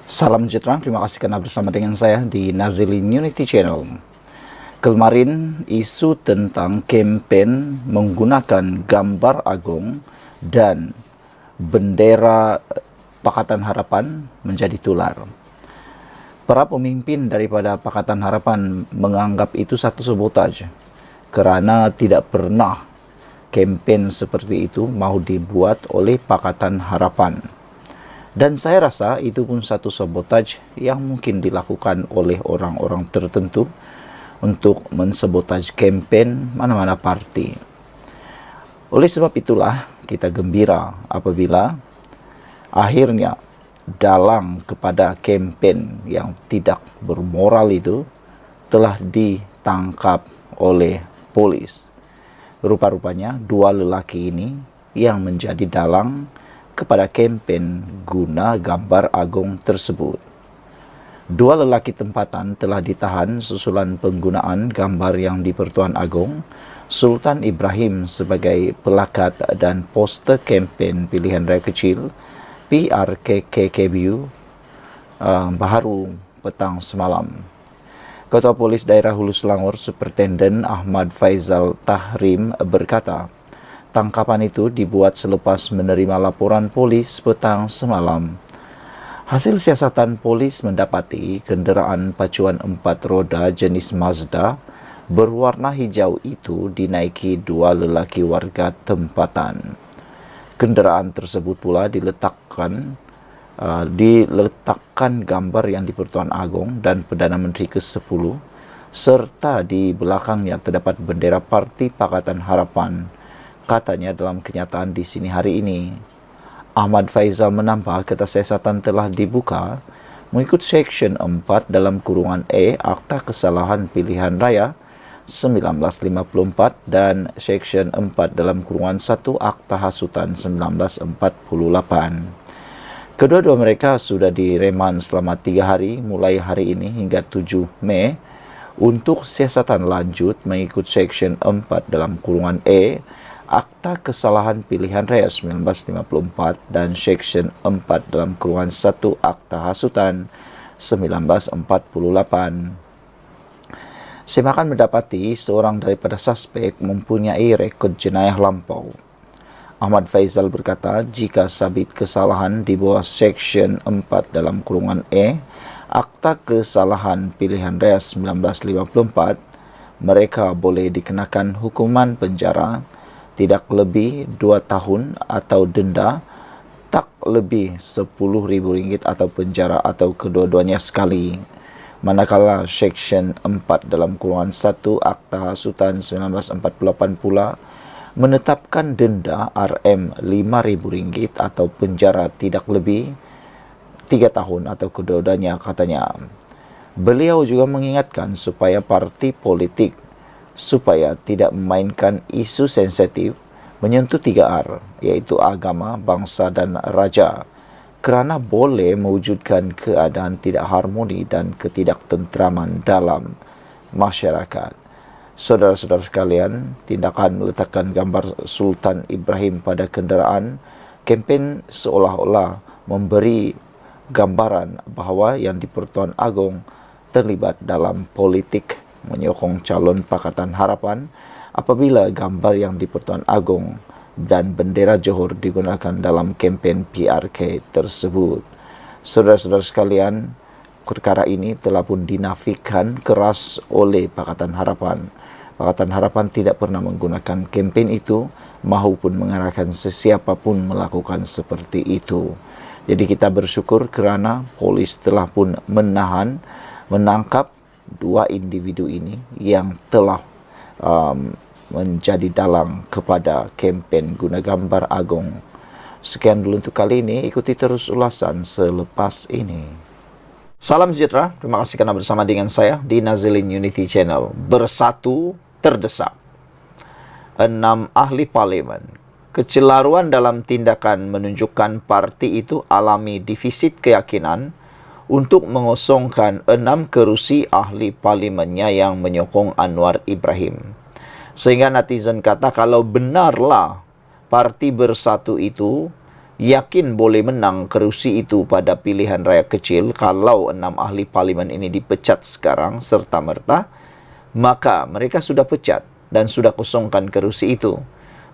Salam sejahtera, terima kasih karena bersama dengan saya di Nazilin Unity Channel. Kemarin isu tentang kempen menggunakan gambar agung dan bendera Pakatan Harapan menjadi tular. Para pemimpin daripada Pakatan Harapan menganggap itu satu sabotaj kerana tidak pernah kempen seperti itu mahu dibuat oleh Pakatan Harapan. Dan saya rasa itu pun satu sabotaj yang mungkin dilakukan oleh orang-orang tertentu untuk mensabotaj kempen mana-mana parti. Oleh sebab itulah kita gembira apabila akhirnya dalang kepada kempen yang tidak bermoral itu telah ditangkap oleh polis. Rupa-rupanya dua lelaki ini yang menjadi dalang kepada kempen guna gambar agung tersebut. Dua lelaki tempatan telah ditahan susulan penggunaan gambar yang di-Pertuan Agong Sultan Ibrahim sebagai pelakat dan poster kempen pilihan raya kecil PRKKKBU baharu petang semalam. Ketua Polis Daerah Hulu Selangor Superintenden Ahmad Faizal Tahrim berkata, tangkapan itu dibuat selepas menerima laporan polis petang semalam. Hasil siasatan polis mendapati kenderaan pacuan 4 roda jenis Mazda berwarna hijau itu dinaiki dua lelaki warga tempatan. Kenderaan tersebut pula diletakkan gambar yang di-Pertuan Agong dan Perdana Menteri ke-10 serta di belakangnya terdapat bendera Parti Pakatan Harapan, katanya dalam kenyataan di sini hari ini. Ahmad Faizal menambah kata siasatan telah dibuka mengikut Seksyen 4 dalam kurungan E Akta Kesalahan Pilihan Raya 1954 dan Seksyen 4 dalam kurungan 1 Akta Hasutan 1948. Kedua-dua mereka sudah direman selama 3 hari mulai hari ini hingga 7 Mei untuk siasatan lanjut mengikut Seksyen 4 dalam kurungan E Akta Kesalahan Pilihan Raya 1954 dan Seksyen 4 dalam kurungan 1 Akta Hasutan 1948. Semakan mendapati seorang daripada suspek mempunyai rekod jenayah lampau. Ahmad Faizal berkata, jika sabit kesalahan di bawah Seksyen 4 dalam kurungan E Akta Kesalahan Pilihan Raya 1954, mereka boleh dikenakan hukuman penjara tidak lebih 2 tahun atau denda tak lebih RM10,000 atau penjara atau kedua-duanya sekali. Manakala Seksyen 4 dalam kurungan 1 Akta Hasutan 1948 pula menetapkan denda RM5,000 atau penjara tidak lebih 3 tahun atau kedua-duanya, katanya. Beliau juga mengingatkan supaya parti politik supaya tidak memainkan isu sensitif menyentuh 3R, iaitu agama, bangsa dan raja, kerana boleh mewujudkan keadaan tidak harmoni dan ketidaktentraman dalam masyarakat. Saudara-saudara sekalian, tindakan meletakkan gambar Sultan Ibrahim pada kenderaan kempen seolah-olah memberi gambaran bahawa yang di-Pertuan Agong terlibat dalam politik menyokong calon Pakatan Harapan apabila gambar yang di-Pertuan Agong dan bendera Johor digunakan dalam kempen PRK tersebut. Saudara-saudara sekalian, perkara ini telah pun dinafikan keras oleh Pakatan Harapan. Pakatan Harapan tidak pernah menggunakan kempen itu mahupun mengarahkan sesiapa pun melakukan seperti itu. Jadi kita bersyukur kerana polis telah pun menangkap dua individu ini yang telah menjadi dalang kepada kempen guna gambar agung. Sekian dulu untuk kali ini, ikuti terus ulasan selepas ini. Salam sejahtera, terima kasih karena bersama dengan saya di Nazilin Unity Channel. Bersatu terdesak. 6 ahli parlimen. Kecelaruan dalam tindakan menunjukkan parti itu alami defisit keyakinan untuk mengosongkan 6 kerusi ahli parlimennya yang menyokong Anwar Ibrahim. Sehingga netizen kata kalau benarlah parti Bersatu itu yakin boleh menang kerusi itu pada pilihan raya kecil kalau 6 ahli parlimen ini dipecat sekarang serta-merta, maka mereka sudah pecat dan sudah kosongkan kerusi itu.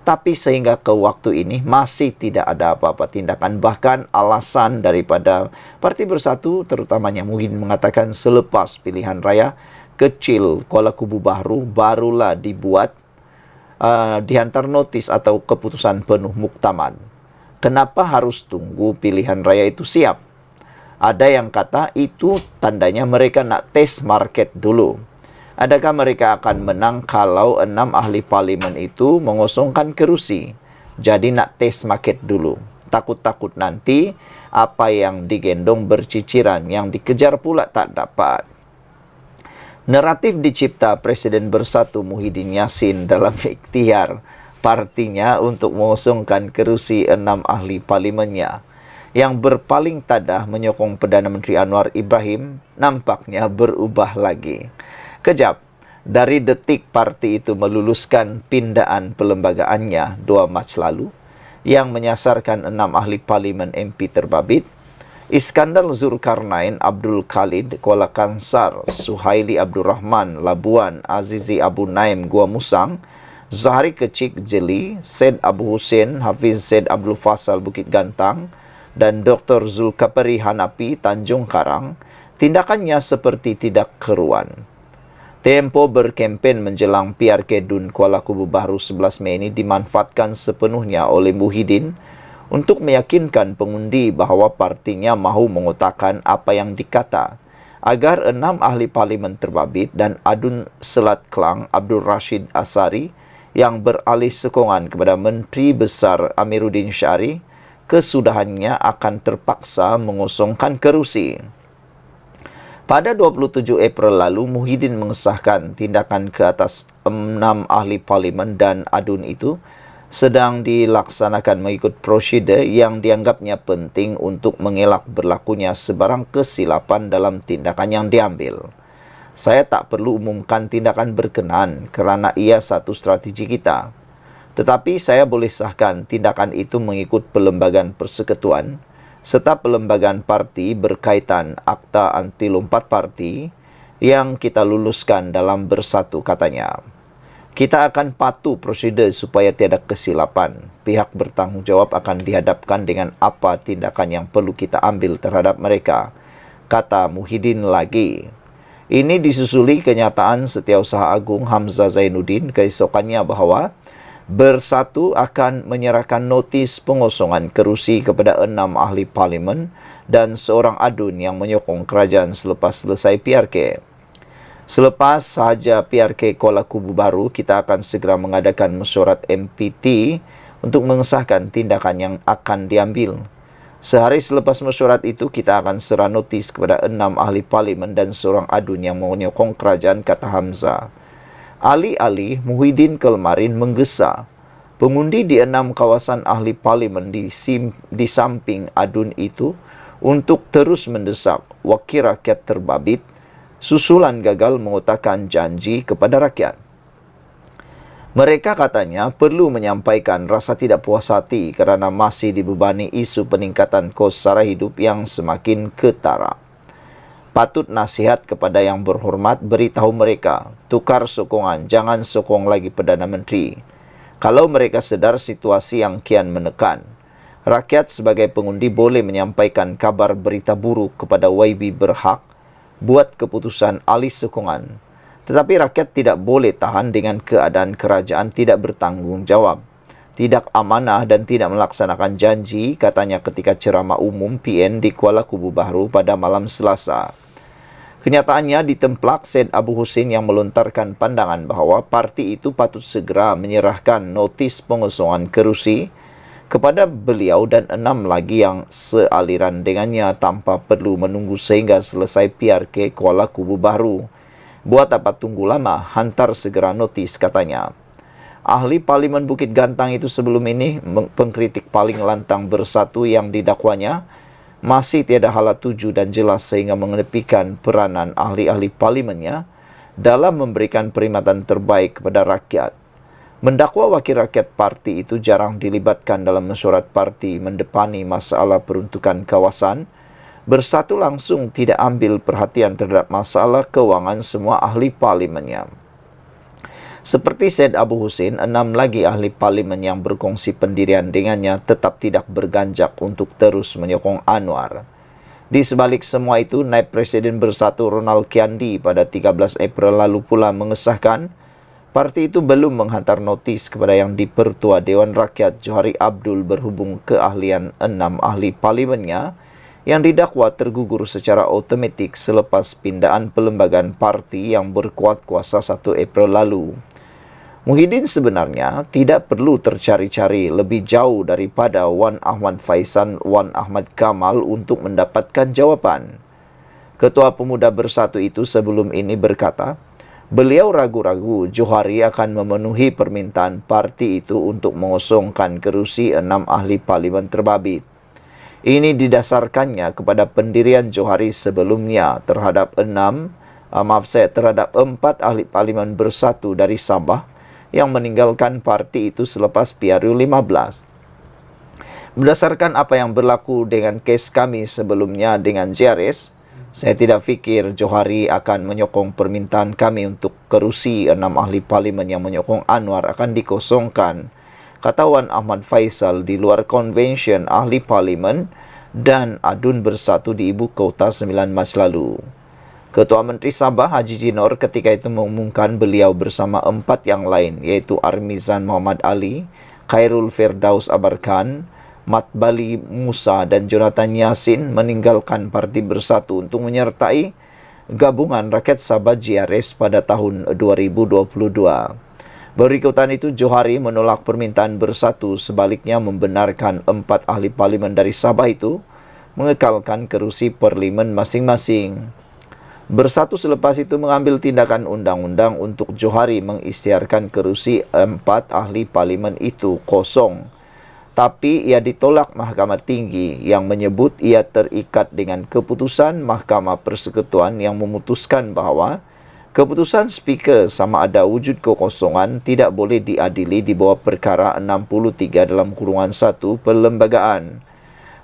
Tapi sehingga ke waktu ini masih tidak ada apa-apa tindakan. Bahkan alasan daripada Parti Bersatu terutamanya mungkin mengatakan selepas pilihan raya kecil Kuala Kubu Bahru barulah dibuat dihantar notis atau keputusan penuh muktamad. Kenapa harus tunggu pilihan raya itu siap? Ada yang kata itu tandanya mereka nak test market dulu. Adakah mereka akan menang kalau 6 ahli parlimen itu mengosongkan kerusi? Jadi nak test market dulu. Takut-takut nanti apa yang digendong berciciran, yang dikejar pula tak dapat. Naratif dicipta Presiden Bersatu Muhyiddin Yassin dalam ikhtiar partinya untuk mengosongkan kerusi 6 ahli parlimennya. Yang berpaling tadah menyokong Perdana Menteri Anwar Ibrahim nampaknya berubah lagi. Kejap, dari detik parti itu meluluskan pindaan perlembagaannya 2 Mac lalu yang menyasarkan 6 ahli parlimen MP terbabit, Iskandar Zulkarnain Abdul Khalid Kuala Kangsar, Suhaili Abdul Rahman Labuan, Azizi Abu Naim Gua Musang, Zahari Kecik Jeli, Said Abu Hussein Hafiz Said Abdul Fasal Bukit Gantang, dan Dr. Zulkapari Hanapi Tanjung Karang, tindakannya seperti tidak keruan. Tempo berkempen menjelang PRK Dun Kuala Kubu Bahru 11 Mei ini dimanfaatkan sepenuhnya oleh Muhyiddin untuk meyakinkan pengundi bahawa partinya mahu mengotakkan apa yang dikata agar 6 ahli parlimen terbabit dan Adun Selat Kelang Abdul Rashid Asari yang beralih sokongan kepada Menteri Besar Amiruddin Syari kesudahannya akan terpaksa mengosongkan kerusi. Pada 27 April lalu, Muhyiddin mengesahkan tindakan ke atas 6 ahli parlimen dan Adun itu sedang dilaksanakan mengikut prosedur yang dianggapnya penting untuk mengelak berlakunya sebarang kesilapan dalam tindakan yang diambil. Saya tak perlu umumkan tindakan berkenaan kerana ia satu strategi kita. Tetapi saya boleh sahkan tindakan itu mengikut Perlembagaan Persekutuan serta Perlembagaan Parti berkaitan Akta Anti Lompat Parti yang kita luluskan dalam Bersatu, katanya. Kita akan patuh prosedur supaya tiada kesilapan. Pihak bertanggungjawab akan dihadapkan dengan apa tindakan yang perlu kita ambil terhadap mereka, kata Muhyiddin lagi. Ini disusuli kenyataan Setiausaha Agung Hamzah Zainuddin keesokannya bahawa Bersatu akan menyerahkan notis pengosongan kerusi kepada 6 ahli parlimen dan seorang adun yang menyokong kerajaan selepas selesai PRK. Selepas sahaja PRK Kuala Kubu Bahru, kita akan segera mengadakan mesyuarat MPT untuk mengesahkan tindakan yang akan diambil. Sehari selepas mesyuarat itu, kita akan serah notis kepada 6 ahli parlimen dan seorang adun yang menyokong kerajaan, kata Hamzah. Alih-alih Muhyiddin kelmarin menggesa, pengundi di 6 kawasan ahli parlimen di samping adun itu untuk terus mendesak wakil rakyat terbabit susulan gagal mengotakkan janji kepada rakyat. Mereka katanya perlu menyampaikan rasa tidak puas hati kerana masih dibebani isu peningkatan kos sara hidup yang semakin ketara. Patut nasihat kepada yang berhormat, beritahu mereka, tukar sokongan, jangan sokong lagi Perdana Menteri. Kalau mereka sedar situasi yang kian menekan, rakyat sebagai pengundi boleh menyampaikan kabar berita buruk kepada YB berhak buat keputusan alih sokongan. Tetapi rakyat tidak boleh tahan dengan keadaan kerajaan tidak bertanggungjawab, tidak amanah dan tidak melaksanakan janji, katanya ketika ceramah umum PN di Kuala Kubu Bahru pada malam Selasa. Kenyataannya ditemplak Said Abu Hussein yang melontarkan pandangan bahawa parti itu patut segera menyerahkan notis pengosongan kerusi kepada beliau dan 6 lagi yang sealiran dengannya tanpa perlu menunggu sehingga selesai PRK Kuala Kubu Bahru. Buat apa tunggu lama, hantar segera notis, katanya. Ahli Parlimen Bukit Gantang itu sebelum ini pengkritik paling lantang Bersatu yang didakwanya masih tiada hala tuju dan jelas sehingga mengenepikan peranan ahli-ahli parlimennya dalam memberikan perkhidmatan terbaik kepada rakyat. Mendakwa wakil rakyat parti itu jarang dilibatkan dalam mesyuarat parti mendepani masalah peruntukan kawasan, Bersatu langsung tidak ambil perhatian terhadap masalah kewangan semua ahli parlimennya. Seperti Syed Abu Hussein, 6 lagi ahli parlimen yang berkongsi pendirian dengannya tetap tidak berganjak untuk terus menyokong Anwar. Di sebalik semua itu, Naib Presiden Bersatu Ronald Kiandi pada 13 April lalu pula mengesahkan parti itu belum menghantar notis kepada Yang di-Pertua Dewan Rakyat Johari Abdul berhubung keahlian 6 ahli parlimennya yang didakwa tergugur secara otomatik selepas pindaan pelembagaan parti yang berkuat kuasa 1 April lalu. Muhyiddin sebenarnya tidak perlu tercari-cari lebih jauh daripada Wan Ahmad Faisal, Wan Ahmad Kamal untuk mendapatkan jawapan. Ketua Pemuda Bersatu itu sebelum ini berkata, beliau ragu-ragu Johari akan memenuhi permintaan parti itu untuk mengosongkan kerusi 6 ahli parlimen terbabit. Ini didasarkannya kepada pendirian Johari sebelumnya terhadap 4 ahli parlimen Bersatu dari Sabah yang meninggalkan parti itu selepas PRU 15. Berdasarkan apa yang berlaku dengan kes kami sebelumnya dengan JRS, saya tidak fikir Johari akan menyokong permintaan kami untuk kerusi 6 ahli parlimen yang menyokong Anwar akan dikosongkan, kata Wan Ahmad Faisal di luar konvensyen ahli parlimen dan adun Bersatu di Ibu Kota 9 Mac lalu. Ketua Menteri Sabah Haji Jinor ketika itu mengumumkan beliau bersama 4 yang lain yaitu Armizan Muhammad Ali, Khairul Firdaus Abarkan, Mat Bali Musa dan Jonathan Yasin meninggalkan Parti Bersatu untuk menyertai Gabungan Rakyat Sabah JRS pada tahun 2022. Berikutan itu Johari menolak permintaan Bersatu, sebaliknya membenarkan 4 ahli parlimen dari Sabah itu mengekalkan kerusi parlimen masing-masing. Bersatu selepas itu mengambil tindakan undang-undang untuk Johari mengisytiharkan kerusi 4 ahli parlimen itu kosong. Tapi ia ditolak Mahkamah Tinggi yang menyebut ia terikat dengan keputusan Mahkamah Persekutuan yang memutuskan bahawa keputusan Speaker sama ada wujud kekosongan tidak boleh diadili di bawah perkara 63 dalam kurungan 1 perlembagaan.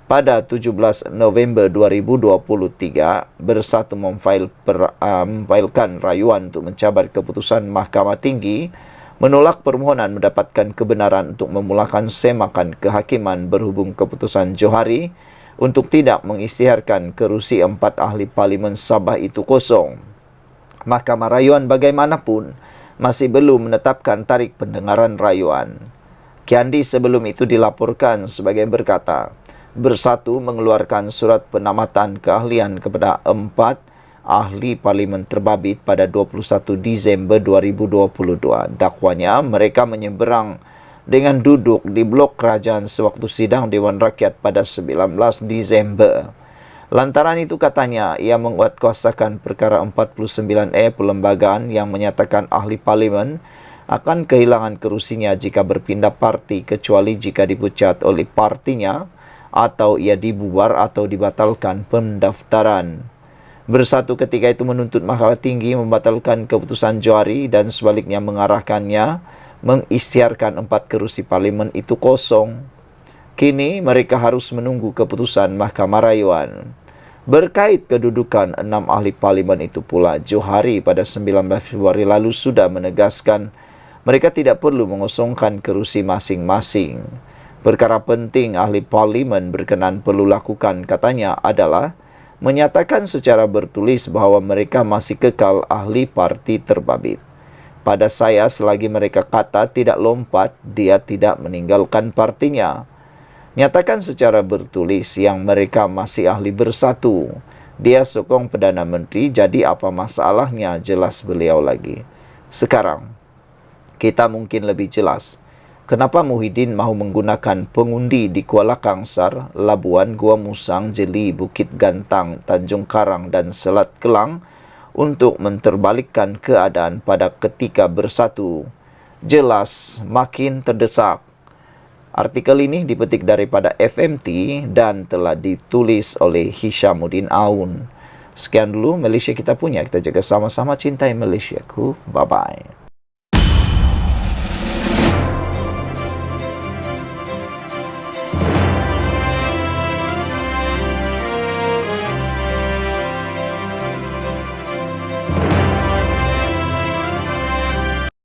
Pada 17 November 2023, Bersatu memfailkan rayuan untuk mencabar keputusan Mahkamah Tinggi menolak permohonan mendapatkan kebenaran untuk memulakan semakan kehakiman berhubung keputusan Johari untuk tidak mengisytiharkan kerusi 4 ahli parlimen Sabah itu kosong. Mahkamah Rayuan bagaimanapun masih belum menetapkan tarikh pendengaran rayuan. Kiandi sebelum itu dilaporkan sebagai berkata, Bersatu mengeluarkan surat penamatan keahlian kepada 4 ahli parlimen terbabit pada 21 Disember 2022. Dakwanya mereka menyeberang dengan duduk di blok kerajaan sewaktu sidang Dewan Rakyat pada 19 Disember. Lantaran itu katanya ia menguatkuasakan perkara 49E perlembagaan yang menyatakan ahli parlimen akan kehilangan kerusinya jika berpindah parti kecuali jika dipecat oleh partinya atau ia dibubar atau dibatalkan pendaftaran. Bersatu ketika itu menuntut Mahkamah Tinggi membatalkan keputusan Johari dan sebaliknya mengarahkannya mengisytiharkan 4 kerusi parlimen itu kosong. Kini mereka harus menunggu keputusan Mahkamah Rayuan. Berkait kedudukan 6 ahli parlimen itu pula, Johari pada 19 Februari lalu sudah menegaskan mereka tidak perlu mengosongkan kerusi masing-masing. Perkara penting ahli parlimen berkenan perlu lakukan, katanya, adalah menyatakan secara bertulis bahawa mereka masih kekal ahli parti terbabit. Pada saya, selagi mereka kata tidak lompat, dia tidak meninggalkan partinya. Nyatakan secara bertulis yang mereka masih ahli Bersatu. Dia sokong Perdana Menteri, jadi apa masalahnya, jelas beliau lagi. Sekarang, kita mungkin lebih jelas. Kenapa Muhyiddin mahu menggunakan pengundi di Kuala Kangsar, Labuan, Gua Musang, Jeli, Bukit Gantang, Tanjung Karang dan Selat Kelang untuk menterbalikkan keadaan pada ketika Bersatu? Jelas makin terdesak. Artikel ini dipetik daripada FMT dan telah ditulis oleh Hishamuddin Aun. Sekian dulu Malaysia kita punya. Kita jaga sama-sama cintai Malaysiaku. Bye-bye.